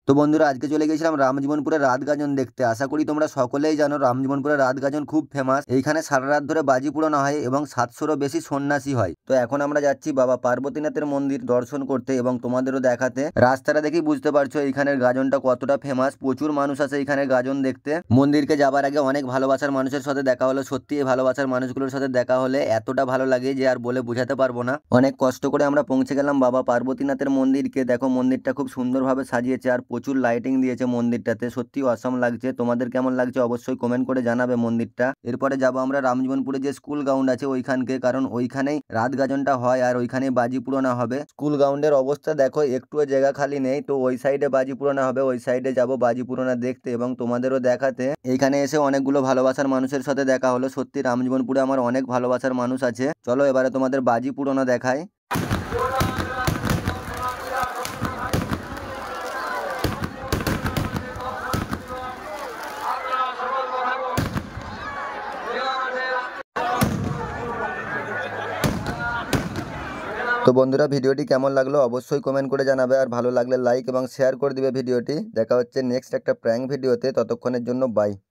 তো বন্ধুরা আজকে চলে গেছিলাম রামজীবনপুরে রাত গাজন দেখতে। আশা করি তোমরা সকলেই জানো রামজীবনপুরে রাত গাজন খুব ফেমাস। এইখানে সারা রাত ধরে বাজি পোড়ানো হয় এবং 700-রও বেশি সন্ন্যাসী হয়। তো এখন আমরা যাচ্ছি বাবা পার্বতীনাথের মন্দির দর্শন করতে এবং তোমাদেরও দেখাতে। রাস্তাটা দেখেই বুঝতে পারছো এইখানের গাজনটা কতটা ফেমাস। প্রচুর মানুষ আসে এখানে গাজন দেখতে। মন্দিরকে যাবার আগে অনেক ভালোবাসার মানুষের সাথে দেখা হলো। সত্যি এই ভালোবাসার মানুষগুলোর সাথে দেখা হলে এতটা ভালো লাগে যে আর বলে বোঝাতে পারবো না। অনেক কষ্ট করে আমরা পৌঁছে গেলাম বাবা পার্বতীনাথের মন্দিরকে। দেখো মন্দিরটা খুব সুন্দরভাবে সাজিয়েছে আর প্রচুর লাইটিং দিয়েছে মন্দিরটাতে। সত্যি অসাম লাগছে। তোমাদের কেমন লাগছে অবশ্যই কমেন্ট করে জানাবে মন্দিরটা। এরপরে যাবো আমরা রামজীবনপুরে যে স্কুল গ্রাউন্ড আছে ওইখানকে, কারণ ওইখানেই রাত গাজনটা হয় আর ওইখানেই বাজি পুরানো হবে। স্কুল গ্রাউন্ডের অবস্থা দেখো, একটুও জায়গা খালি নেই। তো ওই সাইডে বাজি পুরানো হবে, ওই সাইডে যাব বাজি পুরানো দেখতে এবং তোমাদেরও দেখাতে। এইখানে এসে অনেকগুলো ভালোবাসার মানুষের সাথে দেখা হলো। সত্যি রামজীবনপুরে আমার অনেক ভালোবাসার মানুষ আছে। চলো এবারে তোমাদের বাজি পুরানো দেখায়। তো বন্ধুরা ভিডিওটি কেমন লাগলো অবশ্যই কমেন্ট করে জানাবে, আর ভালো লাগলে লাইক এবং শেয়ার করে দিবে ভিডিওটি। দেখা হচ্ছে নেক্সট একটা প্র্যাঙ্ক ভিডিওতে, ততক্ষণের জন্য বাই।